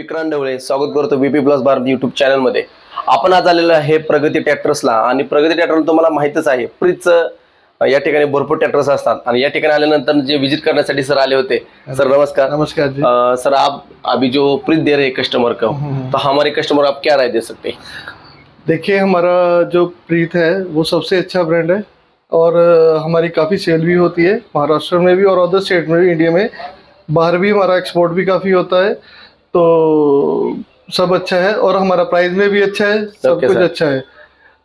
विक्रांत ढवळे स्वागत करतो BP plus Bharat YouTube चॅनलमध्ये। आपण आज आलेलो आहे प्रगती ट्रॅक्टर्सला आणि प्रगती ट्रॅक्टर तुम्हाला माहितच आहे, प्रीतचं या ठिकाणी भरपूर ट्रॅक्टर्स असतात आणि या ठिकाणी आल्यानंतर जे विजिट करण्यासाठी सर आले होते। सर नमस्कार। नमस्कार जी। सर आप अभी जो प्रीत दे रहे कस्टमर को, तो हमारे कस्टमर आप क्या राय दे सकते हैं? देखिए, हमारा जो प्रीत है वो सबसे अच्छा ब्रांड है और हमारी काफ़ी सेल भी होती है महाराष्ट्र में भी और अदर स्टेट में भी, इंडिया में बाहर भी हमारा एक्सपोर्ट भी काफ़ी होता है। तो सब अच्छा है और हमारा प्राइस में भी अच्छा है, सब कुछ अच्छा है।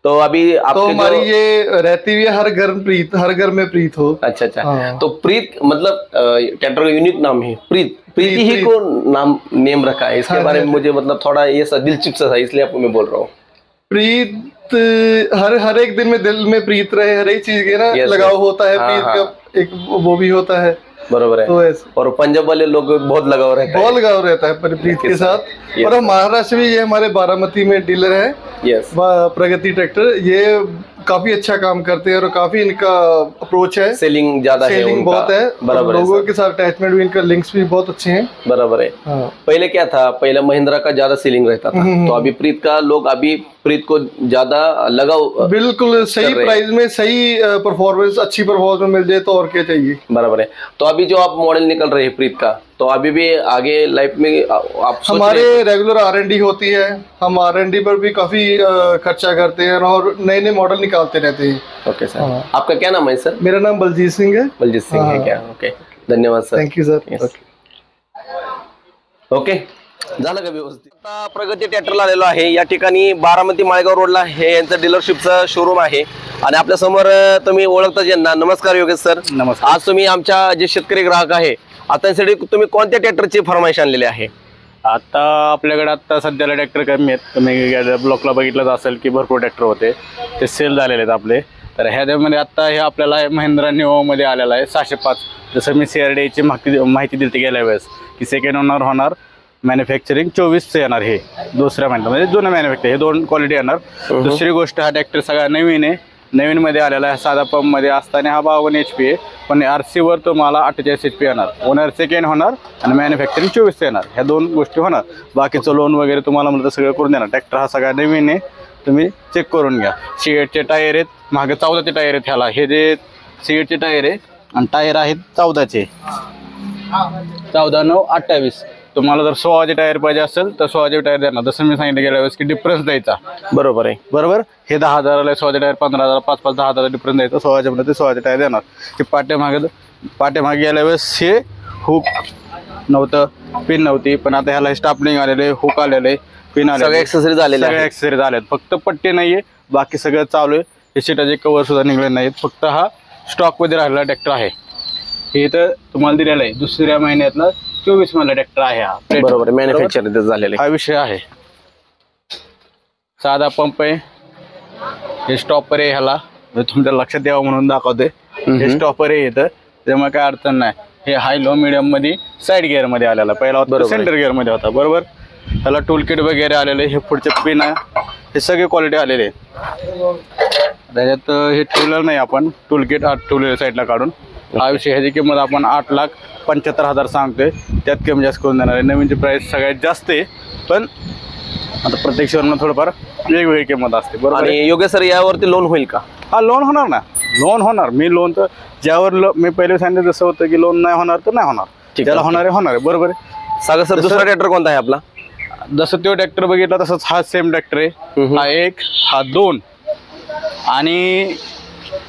तो अभी तो हमारी ये रहती हुई है हर घर में प्रीत हो। अच्छा अच्छा। हाँ। तो प्रीत मतलब ट्रैक्टर का यूनिक नाम है प्रीत, प्रीति ही को नाम नेम रखा है, इसके बारे में मुझे मतलब थोड़ा ये सा दिलचस्प सा, इसलिए आपको मैं बोल रहा हूँ। प्रीत हर एक दिन में दिल में प्रीत रहे, हर एक चीज के ना लगाव होता है। प्रीत का एक वो भी होता है, बरोबर है। तो और पंजाब वाले लोग बहुत लगाव रहता है, बहुत लगाव रहता है प्रीत के साथ। और हम महाराष्ट्र में, ये हमारे बारामती में डीलर है प्रगति ट्रैक्टर, ये काफी अच्छा काम करते हैं और काफी इनका अप्रोच है, सेलिंग ज्यादा है, सेलिंग बहुत है, बराबर। लोगों के साथ अटैचमेंट भी, इनका लिंक्स भी बहुत अच्छे हैं, बराबर है। हाँ। पहले क्या था, पहले महिंद्रा का ज्यादा सेलिंग रहता था, तो अभी प्रीत का लोग अभी प्रीत को ज्यादा लगाव, बिल्कुल सही प्राइस में सही परफॉर्मेंस, अच्छी परफॉर्मेंस मिल जाए तो और क्या चाहिए, बराबर है। तो अभी जो आप मॉडल निकल रहे हैं प्रीत का, तो अभी भी आगे लाइफ में आप हमारे रेगुलर R&D होती है, हम R&D पर भी काफी खर्चा करते हैं और नए नए मॉडल निकालते रहते हैं। Okay sir. हाँ। आपका क्या नाम है सर? मेरा नाम बलजीत सिंह है। बलजीत सिंह है क्या? ओके, धन्यवाद sir. Thank you sir. Okay, झालं का व्यवस्थित? आता प्रगती ट्रॅक्टरला आलेलो आहे, या ठिकाणी बारामती माळेगाव रोडला हे यांचं डीलरशिपचं शोरूम आहे आणि आपल्या समोर तुम्ही ओळखताच यांना। नमस्कार योगेश सर। नमस्कार। आज तुम्ही आमच्या जे शेतकरी ग्राहक आहे, आता त्यासाठी तुम्ही कोणत्या ट्रॅक्टरची फरमाईश आणलेली आहे? आता आपल्याकडे आता सध्याला ट्रॅक्टर कमी आहेत, तुम्ही ब्लॉकला बघितलंच असेल की भरपूर ट्रॅक्टर होते, ते सेल झालेले आहेत आपले। तर ह्यामध्ये आता हे आपल्याला महिंद्रा न्यूमध्ये आलेला आहे 605। जसं मी CRDAची माहिती दिली गेल्या वेळेस की सेकंड ओनर होणार, मॅन्युफॅक्चरिंग 24चं येणार, हे दुसऱ्या महिन्यामध्ये जुनं मॅन्युफॅक्चर, हे दोन क्वालिटी येणार। दुसरी गोष्ट, हा ट्रॅक्टर सगळा नवीन आहे, नवीन मध्ये आलेला आहे, साधा पंप मध्ये असताना हा 52 HP आहे, पण RC वर तुम्हाला 48 HP येणार, ओनर सेकंड होणार आणि मॅन्युफॅक्चरिंग 24 येणार, ह्या दोन गोष्टी होणार। बाकीचं लोन वगैरे तुम्हाला म्हणलं सगळं करून देणार। ट्रॅक्टर हा सगळा नवीन आहे, तुम्ही चेक करून घ्या। C8चे टायर आहेत, मागे 14चे टायर आहेत ह्याला, हे जे C8चे टायर आहे आणि टायर आहेत 14चे, 14, 9, 28। तुम्हाला जर 16चे टायर पाहिजे असेल तर 16चे टायर देणार, जसं मी सांगितलं गेल्या वेळेस की डिफरन्स द्यायचा, बरोबर आहे, बरोबर। हे 10,000ला 16चे टायर, 15,000, 5-5, 10,000 डिफरन्स द्यायचा, 16च्या मध्ये 16चे टायर देणार। ते पाठीमागे गेल्या वेळेस हे हुक नव्हतं, पिन नव्हती, पण आता ह्याला स्टापलिंग आलेले, हुक आलेले, पिन आले, सगळे ॲक्सेसरीज आलेले, सगळे ॲक्सेसरीज आलेत, फक्त पट्टे नाहीये, बाकी सगळं चालू आहे। हे सीटाचे कव्हर सुद्धा निघले नाहीत, फक्त हा स्टॉकमध्ये राहिलेला ट्रॅक्टर आहे। हे इथं तुम्हाला दिलेलं आहे, दुसऱ्या महिन्यातला 24 मधला ट्रॅक्टर आहे हा, बरोबर, मॅन्युफॅक्चर झालेला हा विषय आहे। साधा पंप आहे, हे स्टॉपर आहे, ह्याला तुमच्या लक्षात द्यावं म्हणून दाखवते, हे स्टॉपर आहे इथं, त्यामुळे काय अडचण नाही। हे हाय लो मीडियम मध्ये साईड गिअर मध्ये आलेला, पहिला होता सेंटर गिअर मध्ये होता, बरोबर। त्याला टूल किट वगैरे आलेले, हे पुढचे पिन आहे, हे सगळे क्वालिटी आलेले। त्याच्यात हे ठेवलेलं नाही आपण, टूल किट ठेवलेलं साईडला काढून। हा विषय, ह्याची किंमत आपण 8,75,000 सांगतोय, त्यात कमी जास्त करून देणार आहे। नवीनची प्राइस सगळ्यात जास्त आहे, पण आता प्रत्येक शहराला थोडंफार वेगवेगळी किंमत असते, बरोबर। आणि योग्य सर, यावरती लोन होईल का? हा, लोन होणार ना, लोन होणार। मी लोन तर ज्यावर मी पहिले सांगितलं जसं होतं की लोन नाही होणार तर नाही होणार, त्याला होणार आहे, बरोबर आहे। सांगा सर, दुसरा ट्रॅक्टर कोणता आहे आपला? जसं तो ट्रॅक्टर बघितला तसंच हा सेम ट्रॅक्टर आहे, हा 1, हा 2 आणि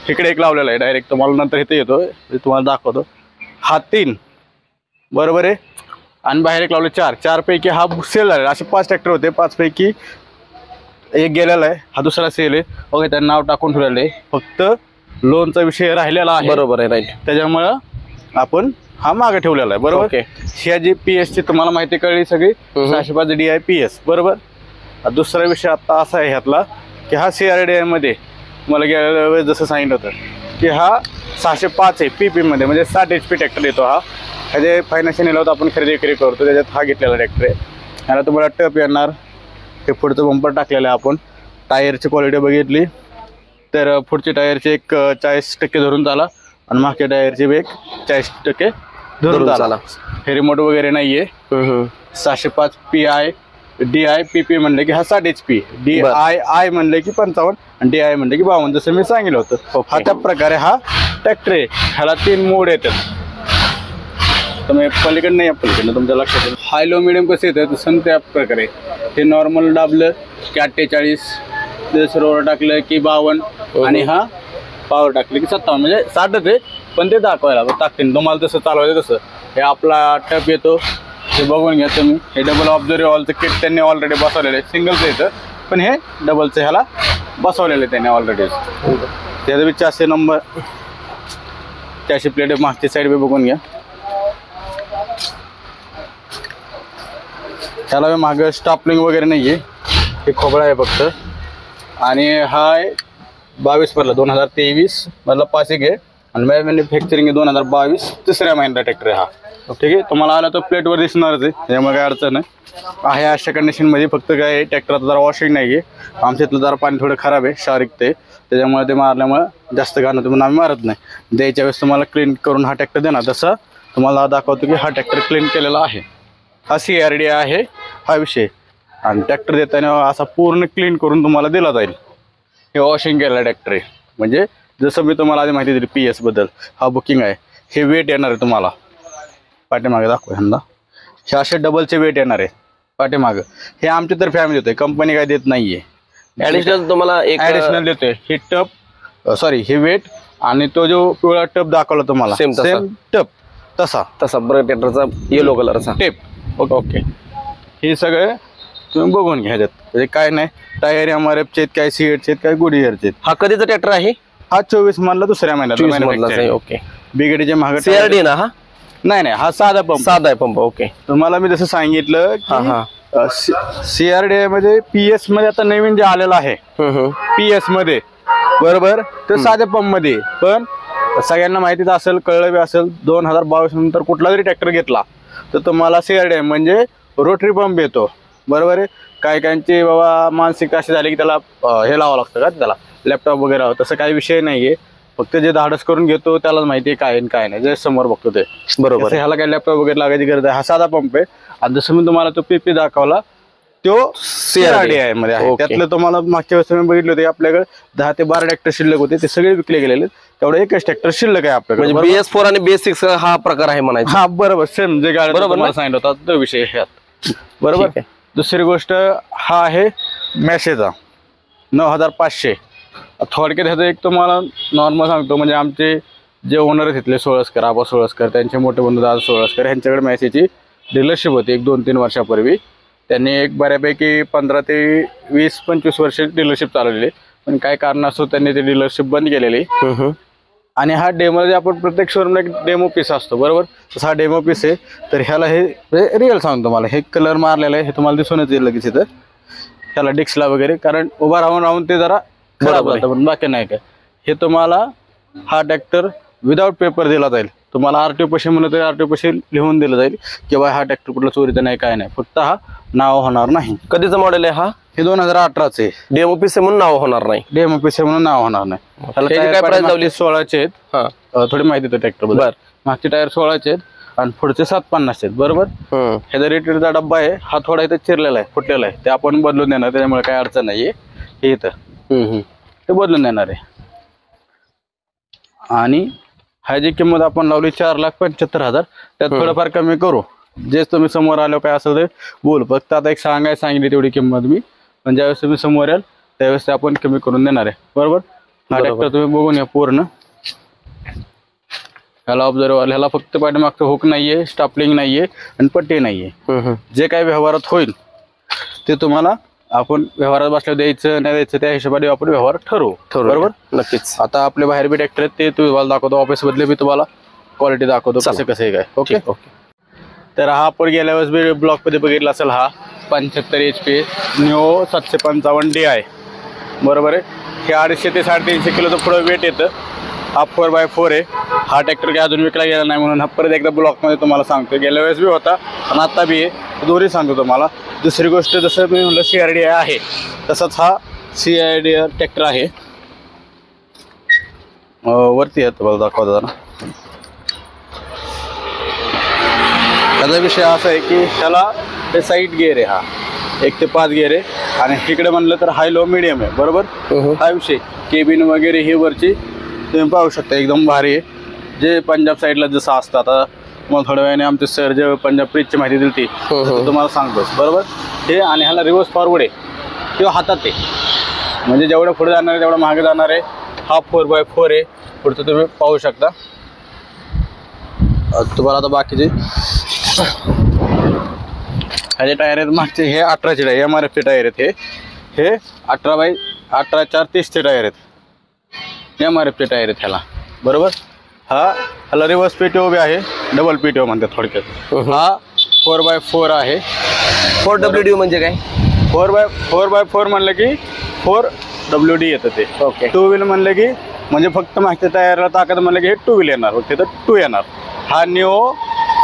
इकडे एक लावलेला आहे डायरेक्ट, तुम्हाला नंतर इथे येतो तुम्हाला दाखवतो, हा 3, बरोबर आहे, आणि बाहेर एक लावले 4 पैकी हा सेल झालेला। असे 5 ट्रॅक्टर होते, 5 पैकी एक गेलेला आहे, हा दुसरा सेल आहे, ओके, त्यानं नाव टाकून ठेवलेलं आहे, फक्त लोनचा विषय राहिलेला आहे, बरोबर आहे, राईट, त्याच्यामुळं आपण हा मागे ठेवलेला आहे, बरोबर। ह्या जी PS ची तुम्हाला माहिती कळली सगळी, 605 DI PS, बरोबर। दुसरा विषय आता असा आहे ह्यातला की हा CRDA मध्ये मला गेल्या वेळेस जसं सांगितलं होतं की हा 605 आहे PP मध्ये, म्हणजे 60 HP ट्रॅक्टर येतो हा। ह्याचे फायनान्शियल नेलं होतं आपण, खरेदी विक्री करतो, त्याच्यात हा घेतलेला ट्रॅक्टर आहे। ह्याला तुम्हाला टप येणार, हे पुढचं बंपर टाकलेलं आहे आपण। टायरची क्वालिटी बघितली तर पुढच्या टायरचे एक 40% धरून झाला आणि मागच्या टायरची बी एक 40% धरून चाला. हे रिमोट वगैरे नाहीये. 705 PI DI PP म्हणलं की हा 60 HP, DI म्हणलं की 55 आणि DI म्हणलं की 52, जसं मी सांगितलं होतं. हा त्या प्रकारे हा ट्रॅक्टर आहे. ह्याला 3 मोड येतात. तुम्ही पलीकडे नाही पलीकडनं तुमच्या लक्षात येईल. हाय लो मिडियम कसं येतं तसं त्या प्रकारे. हे नॉर्मल दाबलं की 48, दुसरं टाकलं की 52 आणि हा पॉवर टाकलं की 57, म्हणजे 60च आहे पण ते दाखवायला टाकतील तुम्हाला तसं चालवायचं तसं. हे आपला टप येतो हे बघून घ्या तुम्ही. हे डबल ऑब्झर्व्ह ऑलचं किट त्यांनी ऑलरेडी बसवलेलं आहे. सिंगलचं येतं पण हे डबलचं ह्याला बसवलेलं आहे त्यांनी ऑलरेडी. त्याचा बी 400 नंबर 400 प्लेट मागची साईड बी बघून घ्या. त्याला मागं स्टापलिंग वगैरे नाही आहे. हे खोबळा आहे फक्त. आणि हा आहे 22 मधला 2023 मधला पासिक आहे आणि मॅन्युफॅक्चरिंग आहे 2022 तिसऱ्या महिन्याचा ट्रॅक्टर आहे हा. ठीक आहे. तुम्हाला आला तो प्लेटवर दिसणारच आहे, त्यामुळे काय अडचण आहे. अशा कंडिशनमध्ये फक्त काय ट्रॅक्टरचं जरा वॉशिंग नाही आहे. आमच्या इथलं जरा पाणी थोडं खराब आहे शारीरिक ते, त्याच्यामुळे ते मारल्यामुळे जास्त घाण होतं म्हणून आम्ही मारत नाही. द्यायच्या वेळेस तुम्हाला क्लीन करून हा ट्रॅक्टर देणार. तसं तुम्हाला दाखवतो की हा ट्रॅक्टर क्लीन केलेला आहे. हा CRD आहे हा विषय. आणि ट्रॅक्टर देताना असा पूर्ण क्लीन करून तुम्हाला दिला जाईल. हे वॉशिंग केलेला ट्रॅक्टर आहे. म्हणजे जसं मी तुम्हाला आधी माहिती दिली PS बद्दल, हा बुकिंग आहे. हे वेट येणार आहे तुम्हाला पाठीमागे दाखवा ह्यांना. हे असे डबलचे वेट येणार आहे पाठीमागं. हे आमच्या तर फॅमिली होते, कंपनी काय देत नाहीये. ऍडिशनल तुम्हाला एक ऍडिशनल देतोय. हे टप सॉरी हे वेट आणि तो जो पिवळा टप दाखवला तुम्हाला सेम टप तसा ट्रॅक्टरचा येलो कलरचा टेप. ओके. हे सगळे तुम्ही बघून घ्या. म्हणजे काय नाही टायर MRF आहेत, काय सीएटचे आहेत, काय गुडियरचे. हा कधीचा ट्रॅक्टर आहे? हा 24 मधला दुसऱ्या महिन्यात. ओके. बिगडीचे महाग CRD ना हा? नाही हा साधा पंप. ओके. तुम्हाला मी जसं सांगितलं CRD मध्ये PS मध्ये आता नवीन जे आलेलं आहे PS मध्ये बरोबर तर साध्या पंप मध्ये. पण सगळ्यांना माहितीच असेल, कळलं बी असेल, 2022 नंतर कुठला जरी ट्रॅक्टर घेतला तर तुम्हाला CRD म्हणजे रोटरी पंप येतो. बरोबर आहे. काय काहींची बाबा मानसिकता अशी झाली की त्याला हे लावावं लागतं का त्याला लॅपटॉप वगैरे लावावं, तसं काही विषय नाहीये. फक्त जे धाडस करून घेतो त्यालाच माहिती आहे काय काय नाही, जे समोर बघतो ते बरोबर. ह्याला काही लॅपटॉप वगैरे लागायची गरज आहे. हा साधा पंप आहे. आणि जसं मी तुम्हाला तो PP दाखवला तो CRD आहे मध्ये आहे. त्यातलं तुम्हाला मागच्या वेळेस मी बघितलं होते आपल्याकडे 10 ते 12 ट्रॅक्टर शिल्लक होते, ते सगळे विकले गेलेले. तेवढं एकच ट्रॅक्टर शिल्लक आहे आपल्याकडे. म्हणजे BS4 आणि BS6 हा प्रकार आहे म्हणायचा. हा बरोबर सेम जे गाडी बरोबर सांगितलं होता तो विषय ह्यात बरोबर. दुसरी गोष्ट हा आहे मॅशेचा 9500. थोडक्यात ह्याचं एक तुम्हाला नॉर्मल सांगतो. म्हणजे आमचे जे ओनर घेतले सोळसकर, आबा सोळसकर, त्यांचे मोठे बंधू दादा सोळसकर, ह्यांच्याकडे मॅसेची डीलरशिप होती एक 2-3 वर्षापूर्वी. त्यांनी एक बऱ्यापैकी 15 ते 20-25 वर्ष डीलरशिप चालवलेली. पण काय कारणास्तव त्यांनी ते डीलरशिप बंद केलेली. आणि हा डेमो आपण प्रत्येक शोरूमला एक डेमो पीस असतो बरोबर. तसा हा डेमो पीस आहे. तर ह्याला हे रिअल सांगतो तुम्हाला, हे कलर मारलेलं आहे हे तुम्हाला दिसूनच येईल लगेच इथं ह्याला डिक्सला वगैरे, कारण उभा राहून ते जरा खराब होतं. पण बाकी नाही काय. हे तुम्हाला हा ट्रॅक्टर विदाऊट पेपर दिला जाईल. तुम्हाला RTO पशी म्हणलं तरी RTO पशी लिहून दिलं जाईल की बा हा ट्रॅक्टर कुठला चोरीचा नाही काय नाही. फक्त हा नाव होणार नाही. कधीचं मॉडेल आहे हा? हे 2018 चे. डेमो पीस म्हणून नाव होणार नाही. डेमो पीस म्हणून नाव होणार नाही. काय प्राइस लावली? 16चे आहेत. थोडी माहिती तो ट्रॅक्टर बद्दल. मागचे टायर 16चे आहेत आणि पुढचे 750 आहेत बरोबर. ह्याचा रेटेडचा डब्बा आहे. हा थोडा इथं चिरलेला आहे, फुटलेला आहे. ते आपण बदलून देणार, त्याच्यामुळे काही अडचण नाहीये. हे इथं ते बदलून देणार आहे. आणि ह्याची किंमत आपण लावली 4,75,000. त्यात थोडंफार कमी करू. जेच तुम्ही समोर आलो काय असेल ते बोल. फक्त आता एक सांगितली तेवढी किंमत मी. पण ज्यावेळेस तुम्ही समोर याल त्यावेळेस ते आपण कमी करून देणार आहे बरोबर. हा ट्रॅक्टर तुम्ही बघून या पूर्ण. ह्याला ऑब्झर्व ह्याला फक्त पाठीमागचं हुक नाहीये, स्टापलिंग नाहीये आणि पट्टी नाहीये. जे काही व्यवहारात होईल ते तुम्हाला आपण व्यवहारात बसल्यावर द्यायचं नाही द्यायचं त्या हिशोबाने आपण व्यवहार ठरवू बरोबर. नक्कीच. आता आपले बाहेर बी ट्रॅक्टर आहेत ते तुम्हाला दाखवतो. ऑफिस मधले बी तुम्हाला क्वालिटी दाखवतो कसं कसं आहे काय. ओके. तर हा आपण गेल्या वेळेस बी ब्लॉक मध्ये बघितला असेल. हा 75 HP न्यू 755 DI बरोबर आहे. हे 250 ते 350 किलोचं पुढं वेट येतं. हा 4x4 आहे. हा ट्रॅक्टर काही अजून विकला गेला नाही म्हणून हा परत एकदा ब्लॉकमध्ये तुम्हाला सांगतो. गेल्या वेळेस बी होता आणि आता बी आहे, दोन्ही सांगतो तुम्हाला. दुसरी गोष्ट जसं मी म्हणलं CRD आहे तसंच हा CRD ट्रॅक्टर आहे. वरती आहे तुम्हाला दाखवतो जरा. ह्याचा विषय असा आहे की ह्याला हे साईड गिअर आहे, हा 1 ते 5 गिअर आहे. आणि इकडे म्हणलं तर हाय लो मिडियम आहे बरोबर. हा विषय केबिन वगैरे हे वरची तुम्ही पाहू शकता एकदम भारी आहे. जे पंजाब साईडला जसं असतं, आता मग थोड्या वेळाने आमचे सर जे पंजाब प्रीतची माहिती दिली ती तुम्हाला सांगतोच बरोबर. हे आणि ह्याला रिव्हर्स फॉरवर्ड आहे किंवा हातात आहे, म्हणजे जेवढं पुढे जाणार आहे तेवढं मागे जाणार आहे. हा 4x4 आहे, पुढचं तुम्ही पाहू शकता. तुम्हाला आता बाकीचे ह्याचे टायर आहेत मागचे, हे 18चे टायर MRFचे टायर आहेत. हे 18x18 टायर आहेत, MRFचे टायर आहेत ह्याला बरोबर. ह्याला रिव्हर्स PTO बी आहे, डबल PTO म्हणतात थोडक्यात. हा 4x4 आहे. 4WD म्हणजे काय? 4x4 म्हणलं की 4WD येतं ते. ओके. 2 व्हील म्हणलं की म्हणजे फक्त मागच्या टायरला ताकद म्हणलं की हे 2 व्हील येणार, ओके तर 2 येणार. हा निओ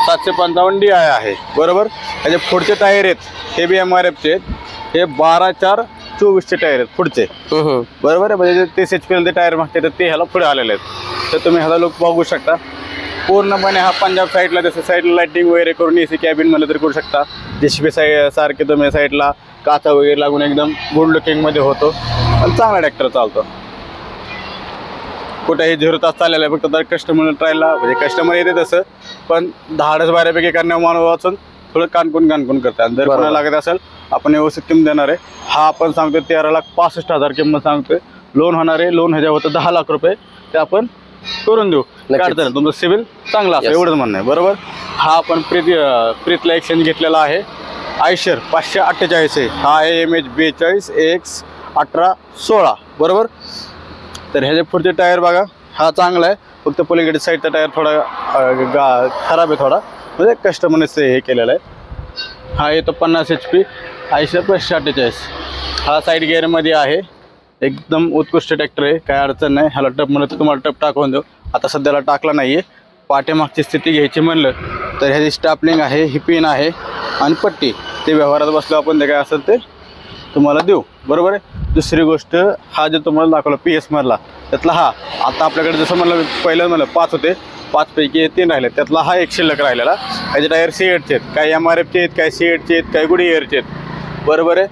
755 DI आहे बरोबर. त्याचे पुढचे टायर आहेत हे बी MRFचे आहेत. हे 12/4/24चे टायर आहेत पुढचे बरोबर आहे. म्हणजे 30 HP टायर मागचे तर ते ह्याला पुढे आलेले आहेत. तर तुम्ही ह्याला लुक बघू शकता पूर्णपणे. हा पंजाब साईडला जसं साईडला लाईटिंग वगैरे करून AC कॅबिन म्हणलं तरी करू शकता. JCB सारखे तुम्ही साईडला काचा वगैरे लागून एकदम गुड लुकिंगमध्ये होतो आणि चांगला ट्रॅक्टर चालतो. कुठेही 0 तास चाललेला आहे, फक्त तर कस्टमर ट्रायला म्हणजे कस्टमर येते तसं, पण धाडस बऱ्यापैकी करण्यावर मानव वाचून थोडं कानकून करतात. जर कोणाला लागत असेल आपण व्यवस्थित किंमत देणार आहे. हा आपण सांगतोय 13,65,000 किंमत सांगतोय. लोन होणार आहे, लोन ह्याच्या होतं 10 लाख रुपये, ते आपण करून देऊ. तुमचं सिव्हिल चांगला असं एवढंच म्हणणं आहे बरोबर. हा आपण प्रीतला एक्सचेंज घेतलेला आहे. आयशर 548 आहे. हा आहे MH 42 AX 1816 बरोबर. तर ह्याचे पुढचे टायर बघा, हा चांगला आहे, फक्त पलीकडे साईडचा टायर थोडा खराब आहे थोडा, म्हणजे कस्टमरने हे केलेलं आहे. हा येतो 50 HP आयशर 548. हा साईड गिअरमध्ये आहे, एकदम उत्कृष्ट ट्रॅक्टर आहे, काय अडचण नाही. ह्याला टप म्हणलं तर तुम्हाला टप टाकून देऊ. आता सध्याला टाकला नाही आहे. पाठीमागची स्थिती घ्यायची म्हणलं तर ह्याची स्टापलिंग आहे, ही पिन आहे आणि पट्टी, ते व्यवहारात बसलो आपण ते काय असेल ते तुम्हाला देऊ बरोबर आहे. दुसरी गोष्ट, हा जो तुम्हाला दाखवला PS मधला त्यातला हा आता आपल्याकडे जसं म्हणलं पहिलं म्हणलं 5 होते, 5 पैकी 3 राहिले, त्यातला हा 1 शिल्लक राहिलेला. ह्याचे टायर C8चे आहेत, काही MRFचे आहेत, काही C8चे आहेत, काही गुडीएअरचे आहेत बरोबर आहे.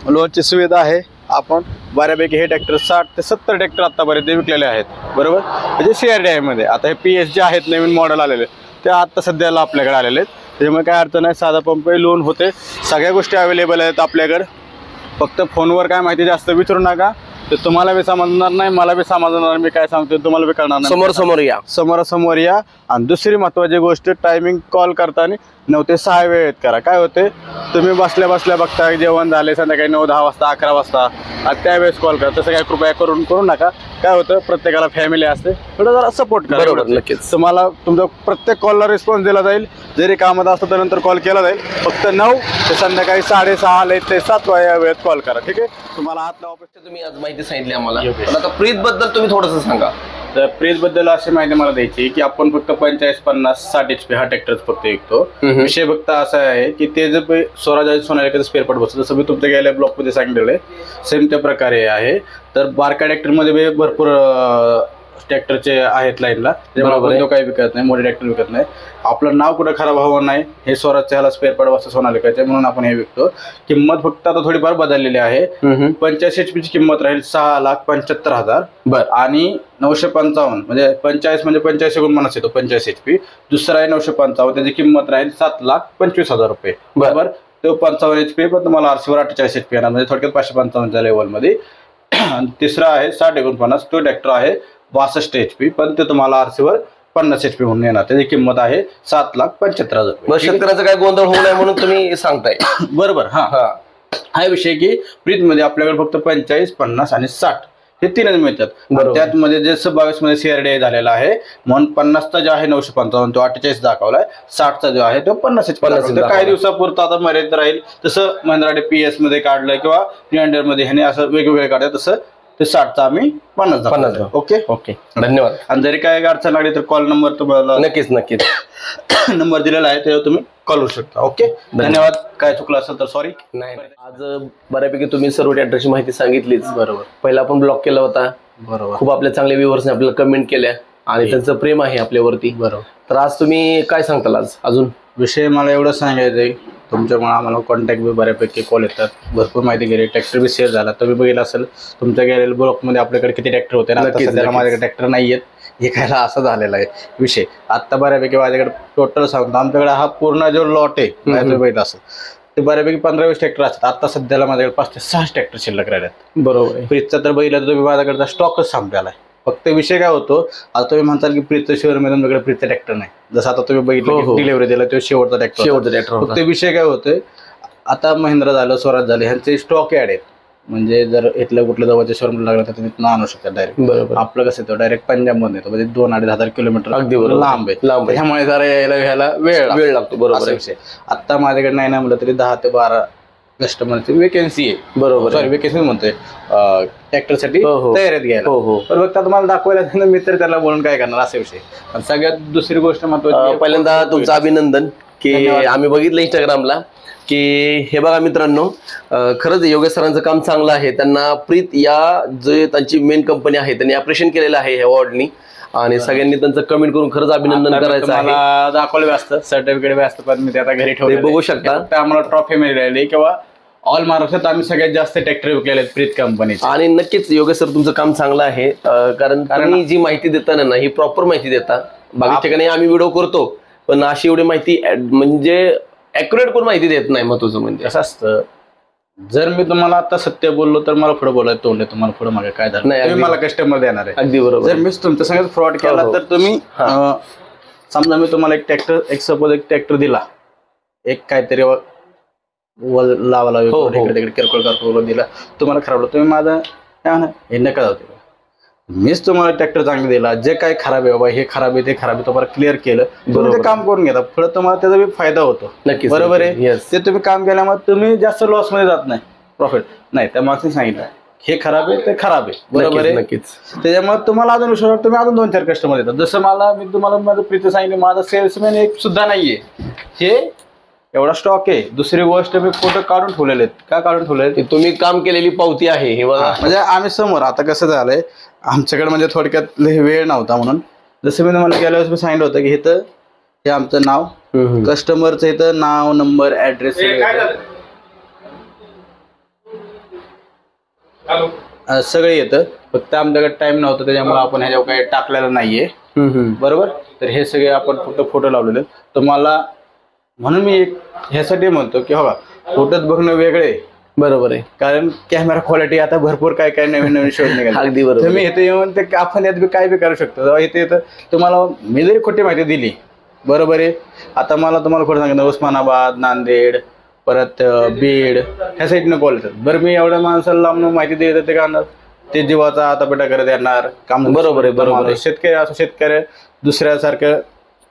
लोनची सुविधा आहे. आपण बऱ्यापैकी हे ट्रॅक्टर 60 ते 70 ट्रॅक्टर आत्तापर्यंत विकलेले आहेत बरोबर. म्हणजे CRDIमध्ये आता हे PS जे आहेत नवीन मॉडेल आलेले ते आत्ता सध्याला आपल्याकडे आलेले आहेत. त्याच्यामुळे काय अडचण नाही, साधा पंप लोन होते, सगळ्या गोष्टी अवेलेबल आहेत आपल्याकडे. फक्त फोनवर काय माहिती जास्त विचारू नका, तर तुम्हाला बी समजणार नाही, मला बी समजणार. मी काय सांगतो तुम्हाला बी कळणार नाही. समोरासमोर या. आणि दुसरी महत्त्वाची गोष्ट, टायमिंग कॉल करताना 9 ते 6 वेळेत करा. काय होते, तुम्ही बसल्या बघता जेवण झाले संध्याकाळी 9-10 वाजता 11 वाजता त्यावेळेस कॉल करा. तसं काय कृपया करू नका. काय होतं, प्रत्येकाला फॅमिली असते, थोडं जरा सपोर्ट करा. बरोबर, नक्कीच. तुम्हाला तुमचा प्रत्येक कॉलला रिस्पॉन्स दिला जाईल. जरी कामात असतं तर नंतर कॉल केला जाईल. फक्त 9 ते संध्याकाळी 6:30 ते 7 या वेळेत कॉल करा. ठीक आहे. तुम्हाला आतला ऑफिस तुम्ही आज माहिती सांगितली आम्हाला, पण आता प्रीत बद्दल तुम्ही थोडंसं सांगा. तर प्रीतबद्दल अशी माहिती मला द्यायची की आपण फक्त 45, 50, 60 HP हा ट्रॅक्टर फक्त विकतो. विषय फक्त असा आहे की ते जर स्वराज सोनालिकाचं स्पेअर पार्ट बसतो, जसं मी तुमच्या गेल्या ब्लॉकमध्ये सांगितलेलं आहे सेम त्या प्रकारे आहे. तर बारका ट्रॅक्टरमध्ये भरपूर ट्रॅक्टरचे आहेत लाईनला, त्याच्यामुळे तो काही विकत नाही, मोठे ट्रॅक्टर विकत नाही. आपलं नाव कुठं खराब व्हावं नाही, हे स्वराजच्या ह्याला स्पेअर पार्ट बसतो सोनालिकाचे, म्हणून आपण हे विकतो. किंमत फक्त आता थोडीफार बदललेली आहे. 85 HP ची किंमत राहील 6,75,000 आणि 955 म्हणजे 45 म्हणजे 85 गुण म्हणत येतो 85 HP. दुसरा आहे 955, त्याची किंमत राहील 7,25,000 रुपये बरोबर. तो 55 HP पण तुम्हाला RC वर 48 HP येणार, म्हणजे थोडक्यात 555च्या लेवलमध्ये. तिसरा आहे 6049, तो ट्रॅक्टर आहे 62 HP, पण ते तुम्हाला RC वर 50 HP म्हणून येणार. त्याची किंमत आहे 7,75,000 रुपये. शेतकऱ्याचा काय गोंधळ होऊ नये म्हणून तुम्ही सांगताय बरोबर. हा विषय की प्रीतमध्ये आपल्याकडे फक्त 45, 50 आणि 60 हे 3च मिळतात. त्यात मध्ये जे 22 मध्ये CRDI झालेला आहे, म्हणून 50चा जो आहे 955 तो 48 दाखवलाय, 60चा जो आहे तो 50 HP. काही दिवसापुरता आता मर्यादित राहील. तसं महिंद्रा PS मध्ये काढलं किंवा न्यूअंडर मध्ये ह्याने असं वेगवेगळे काढतात, तसं ते 60चा आम्ही 50. ओके ओके, धन्यवाद. आणि जरी काय अडचण लागली तर कॉल नंबर तुम्हाला नक्कीच नंबर दिलेला आहे, त्यावर तुम्ही कॉल करू शकता. ओके, धन्यवाद. काय चुकलं असेल तर सॉरी. नाही, आज बऱ्यापैकी तुम्ही सर्व ट्रॅक्टरची माहिती सांगितलीच. बरोबर. पहिला आपण ब्लॉक केला होता, बरोबर. खूप आपल्या चांगल्या व्ह्यूअर्सने आपल्याला कमेंट केल्या आणि त्यांचं प्रेम आहे आपल्यावरती. बरोबर. तर आज तुम्ही काय सांगताल आज अजून? विषय मला एवढं सांगायचं आहे, तुमच्यामुळे आम्हाला कॉन्टॅक्ट बी बऱ्यापैकी कॉल येतात, भरपूर माहिती गेली, ट्रॅक्टर बी सेल झाला. तुम्ही बघितलं असेल तुमच्या गेलेल्या ब्लॉकमध्ये आपल्याकडे किती ट्रॅक्टर होते ना, आता सध्याला माझ्याकडे ट्रॅक्टर नाही आहेत. हे खायला असं झालेलं आहे विषय. आत्ता बऱ्यापैकी माझ्याकडे टोटल सांगतो, आमच्याकडे हा पूर्ण जो लॉट आहे तुम्ही बघितलं असेल ते बऱ्यापैकी 15-20 ट्रॅक्टर असतात. आता सध्याला माझ्याकडे 5 ते 6 ट्रॅक्टर शिल्लक राहिल्यात. बरोबर आहे. फ्रीजचा तर बघितलं तर तुम्ही माझ्याकडचा स्टॉकच संपलेला आहे. फक्त विषय काय होतो, आता तुम्ही म्हणताल की फ्रीजचं शोरूम आहे तुमच्याकडे फ्रीजचा ट्रॅक्टर नाही. जसं आता तुम्ही बघितलं डिलिव्हरी दिला तो शेवटचा ट्रॅक्टर. फक्त विषय काय होतोय, आता महिंद्रा झालं, स्वराज झालं, ह्यांचे स्टॉक ॲड आहेत. म्हणजे जर इथलं कुठलं जवळच्या शोरूम लागलं तर तिथून आणू शकतात डायरेक्ट. बरोबर. आपलं कसं येतो डायरेक्ट पंजाबमध्ये येतो, म्हणजे 2-2.5 किलोमीटर अगदी लांब आहे. त्यामुळे जरा यायला वेळ लागतो. बरोबर विषय. आता माझ्याकडे नाही ना म्हटलं तरी 10 ते 12 कस्टमरची वेकेन्सी आहे. बरोबर. सॉरी वेकेन्सी म्हणतोय, ट्रॅक्टरसाठी तयारीत घ्यायला. पण फक्त तुम्हाला दाखवायला मी तर त्याला बोलून काय करणार असा विषय. सगळ्यात दुसरी गोष्ट महत्वाची, पहिल्यांदा तुमचं अभिनंदन की आम्ही बघितलं इंस्टाग्रामला की हे बघा मित्रांनो, खरंच योगेश सरांचं काम चांगलं आहे. त्यांना प्रीत या जे त्यांची मेन कंपनी आहे त्यांनी अप्रिशिएट केलेलं आहे ह्या अवॉर्डनी, आणि सगळ्यांनी त्यांचं कमेंट करून खरंच अभिनंदन करायचं आहे. दाखवलं व्यस्त सर्टिफिकेट व्यस्त, पण मी ते आता घरी ठेवले बघू शकता. आम्हाला ट्रॉफी मिळाली किंवा ऑल महाराष्ट्रात आम्ही सगळ्यात जास्त ट्रॅक्टर विकलेले आहेत प्रीत कंपनीचे. आणि नक्कीच योगेश सर तुमचं काम चांगलं आहे, कारण जी माहिती देताना ना ही प्रॉपर माहिती देता. बाकी ठिकाणी आम्ही व्हिडिओ करतो पण अशी एवढी माहिती म्हणजे ॲक्युरेट करून माहिती देत नाही. महत्वाचं म्हणजे असं असतं, जर मी तुम्हाला आता सत्य बोललो तर मला पुढे बोलायचं तोंड, तुम्हाला पुढे मागे काय झालं नाही, मला कस्टमर देणार आहे. अगदी बरोबर. जर मीच तुमच्या संगत फ्रॉड केला तर तुम्ही समजा मी तुम्हाला एक ट्रॅक्टर दिला, एक काहीतरी लावाला तिकडे किरकोळ दिला, तुम्हाला खराब तुम्ही माझा काय म्हणा हे नका जाऊ. मीच तुम्हाला ट्रॅक्टर चांगला दिला, जे काय खराब आहे बाबा हे खराब आहे ते खराब आहे तुम्हाला क्लिअर केलं, तुम्ही ते काम करून घेता, पुढे तुम्हाला त्याचा बी फायदा होतो. नक्कीच. बरोबर आहे. ते तुम्ही काम केल्यामुळे तुम्ही जास्त लॉस मध्ये जात नाही, प्रॉफिट नाही. त्या माणसाने सांगितलं हे खराब आहे ते खराब आहे, बरोबर आहे. नक्कीच. त्याच्यामुळे तुम्हाला अजून विश्वास तुम्ही अजून 2-4 कस्टमर येतात. जसं मी तुम्हाला माझं प्रीती सांगितलं, माझा सेल्समॅन एक सुद्धा नाहीये, हे एवढा स्टॉक आहे. दुसरी गोष्ट मी फोटो काढून ठेवलेले आहेत. का काढून ठेवले? तुम्ही काम केलेली पावती आहे हे बघा. म्हणजे आम्ही समोर आता कसं झालंय आमच्याकडे, म्हणजे थोडक्यात वेळ नव्हता म्हणून, जसं मी तुम्हाला गेल्या वेळेस मी सांगितलं होतं की इथं हे आमचं नाव, कस्टमरचं इथं नाव, नंबर, ऍड्रेस सगळे येतं. फक्त आमच्याकडे टाइम नव्हता त्याच्यामुळे आपण ह्याच्यावर काही टाकलेलं नाहीये. बरोबर. तर हे सगळे आपण फक्त फोटो लावलेले तुम्हाला, म्हणून मी ह्यासाठी म्हणतो की हो फोटोत बघणं वेगळे. बरोबर आहे. कारण कॅमेरा क्वालिटी आता भरपूर काय काय नवीन शोध निघाले. अगदी बरोबर. तुम्ही इथे येऊन ते आपण यात काय बी करू शकतो. जेव्हा इथे येतं तुम्हाला मी जरी खोटी माहिती दिली, बरोबर आहे, आता तुम्हाला खोटं सांगितलं उस्मानाबाद, नांदेड, परत बीड ह्या साईडनं कॉल येतात. बरं मी एवढ्या माणसाला लांबून माहिती देत ते का ते जीवाचा आतापेटा करत येणार काम. बरोबर आहे. बरोबर. शेतकरी असं शेतकरी दुसऱ्यासारखं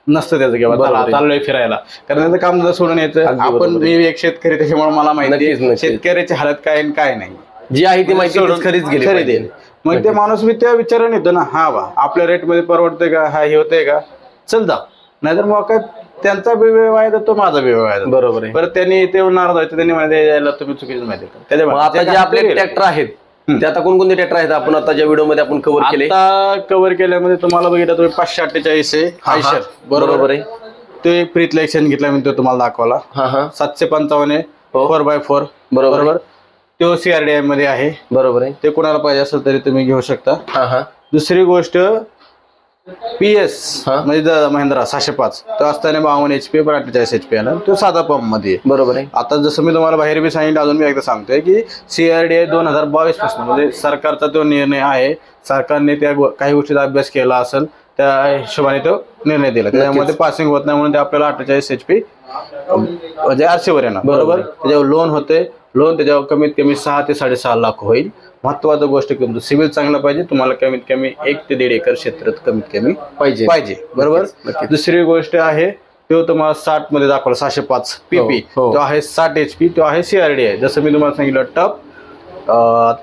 नसतं त्याचं किंवा चाललोय फिरायला, कारण त्याचं काम सोडून यायचं. आपण मी एक शेतकरी त्याच्यामुळे मला माहिती शेतकऱ्याची हालत काय काय नाही, जी आहे ती माहिती खरीच देईल. मग ते माणूस मी त्या विचाराने येतो ना, हा बा आपल्या रेट मध्ये परवडतंय का, हा हे होतंय का, चल जा. नाहीतर मग काय त्यांचा बी वेळ वाया जातो, माझा बी वेळ वाया जातो. बरोबर आहे. परत त्यांनी ते नाराज व्हायचं, त्यांनी माहिती यायला तुम्ही चुकीचं माहिती. त्याच्यामुळे आता जे आपले ट्रॅक्टर आहेत ते आता कोणकोणते ट्रॅक्टर आहेत आपण आता ज्या व्हिडिओ मध्ये आपण कव्हर केले, कव्हर केल्यामध्ये तुम्हाला बघितलं तुम्ही 548 आहे आयशर. बरोबर आहे. तो एक प्रीत इलेक्शन घेतला मी तो तुम्हाला दाखवला. 755 आहे 4x4. बरोबर. तो CRDI मध्ये आहे. बरोबर आहे. ते कोणाला पाहिजे असेल तरी तुम्ही घेऊ शकता. दुसरी गोष्ट PS म्हणजे महिंद्रा 605 तो असताना 52 HP पण 48 HP आला, तो साधा पंप मध्ये. बरोबर आहे. आता जसं मी तुम्हाला बाहेर बी सांगितलं, अजून मी एकदा सांगतोय की CRDI 2022 पासून म्हणजे सरकारचा तो निर्णय आहे. सरकारने त्या काही गोष्टीचा अभ्यास केला असेल त्या हिशोबाने तो निर्णय दिला. त्याच्यामध्ये पासिंग होत नाही म्हणून ते आपल्याला 48 HP म्हणजे RC वर येणार. बरोबर. त्याच्यावर लोन होते, लोन त्याच्यावर कमीत कमी 6 ते 6.5 लाख होईल. महत्वाची गोष्ट की तुमचं सिव्हिल चांगलं पाहिजे, तुम्हाला कमीत कमी 1 ते 1.5 एकर क्षेत्र कमीत कमी पाहिजे. बरोबर. दुसरी गोष्ट आहे तो तुम्हाला 60 मध्ये दाखवला 605 PP, तो आहे 60 HP, तो आहे CRDI. जसं मी तुम्हाला सांगितलं टप,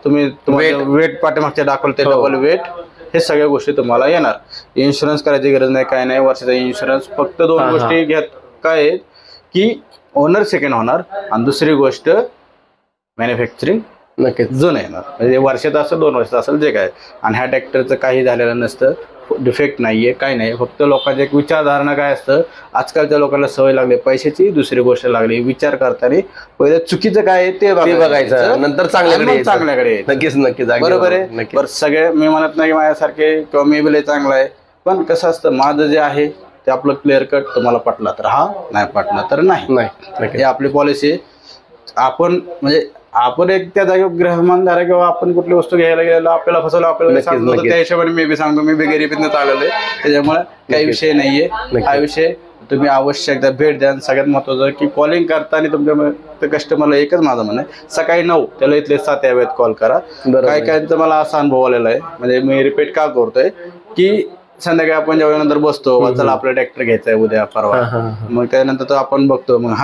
तुम्ही वेट पाठीमागच्या दाखवलं ते डबल वेट, हे सगळ्या गोष्टी तुम्हाला येणार. इन्शुरन्स करायची गरज नाही, काय नाही, वर्षाचा इन्शुरन्स. फक्त 2 गोष्टी घ्यात काय आहेत की ओनर सेकंड होणार, आणि दुसरी गोष्ट मॅन्युफॅक्चरिंग नक्कीच जुनं येणार, म्हणजे वर्षात असेल 2 वर्षात असेल जे काय. आणि ह्या ट्रॅक्टरचं काही झालेलं नसतं, डिफेक्ट नाहीये, काही नाही. फक्त लोकांची एक विचारधारणा काय असतं, आजकालच्या लोकांना सवय लागली पैशाची, दुसरी गोष्ट लागली विचार करताना पहिले चुकीचं काय आहे ते बघायचं, नंतर चांगल्याकडे. नक्कीच नक्कीच बरोबर आहे. बरं, सगळे मी म्हणत नाही की माझ्यासारखे किंवा मी बी लय चांगला आहे, पण कसं असतं माझं जे आहे ते आपलं क्लिअर कट, तुम्हाला पटला तर हा, नाही पटला तर नाही. हे आपली पॉलिसी. आपण म्हणजे आपण एक त्या जागेवर ग्रहमानधारा किंवा आपण कुठली वस्तू घ्यायला गेलो, आपल्याला फसवलं, आपल्याला सांगतो, त्या हिशोबाने मी बी सांगतो, मी बी गरिबीतनं चालवलंय, त्याच्यामुळे काही विषय नाहीये. हा विषय तुम्ही अवश्य एकदा भेट द्या. सगळ्यात महत्वाचं की कॉलिंग करताना तुमच्या कस्टमरला एकच माझं म्हणणं आहे, सकाळी 9 त्याला इथले 7 या वेळेत कॉल करा. काय कायचं मला असा अनुभव आलेला आहे, म्हणजे मी रिपीट का करतोय की संध्याकाळी आपण जेवल्यानंतर बसतो, चला आपला ट्रॅक्टर घ्यायचा आहे उद्या परवा, मग त्यानंतर तो आपण बघतो, मग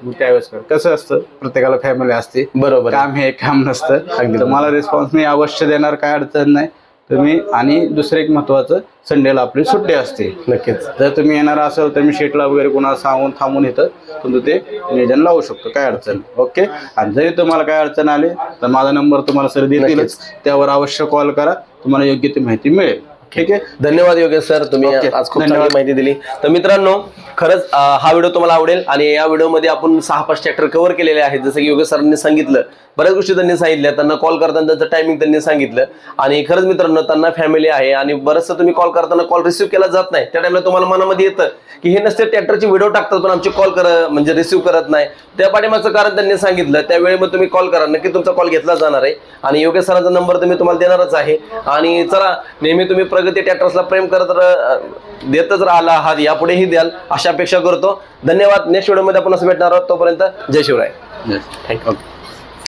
मग त्यावेळेस कसं असतं, प्रत्येकाला फॅमिली असते, बरोबर, काम हे काम नसतं. मला रिस्पॉन्स मी अवश्य देणार, काय अडचण नाही तुम्ही. आणि दुसरं एक महत्वाचं, संडेला आपली सुट्टी असते. नक्कीच जर तुम्ही येणार असेल तर मी शेटला वगैरे कोणाला सांगून थांबून येतं तुमचं ते नियोजन लावू शकतो, काय अडचण. ओके. आणि जरी तुम्हाला काय अडचण आली तर माझा नंबर तुम्हाला सर देतीलच, त्यावर अवश्य कॉल करा, तुम्हाला योग्य ती माहिती मिळेल. ठीक आहे. धन्यवाद योगेश सर, तुम्ही आज खूप चांगली माहिती दिली. तर मित्रांनो, खरंच हा व्हिडिओ तुम्हाला आवडेल. आणि या व्हिडिओमध्ये आपण 6-5 ट्रॅक्टर कव्हर केलेले आहेत. जसं की योगेश सरांनी सांगितलं, बऱ्याच गोष्टी त्यांनी सांगितल्या, त्यांना कॉल करताना त्यांचं टायमिंग त्यांनी सांगितलं. आणि खरंच मित्रांनो, त्यांना फॅमिली आहे आणि बरंचसं तुम्ही कॉल करताना कॉल रिसिव्ह केला जात नाही, त्या टाइमला तुम्हाला मनामध्ये येतं की हे नसते ट्रॅक्टरचे व्हिडिओ टाकतात पण आमचे कॉल म्हणजे रिसिव्ह करत नाही. त्या पाठीमागचं कारण त्यांनी सांगितलं. त्यावेळी मग तुम्ही कॉल करा, नक्की तुमचा कॉल घेतला जाणार आहे. आणि योगेश सरांचा नंबर तुम्ही तुम्हाला देणारच आहे. आणि चला, नेहमी तुम्ही प्रगती ट्रॅक्टर्सला प्रेम करत देतच राहिला आहात, यापुढेही द्याल अशा अपेक्षा करतो. धन्यवाद. नेक्स्ट व्हिडिओमध्ये आपण असं भेटणार आहोत. तोपर्यंत जय शिवराय. थँक्यू.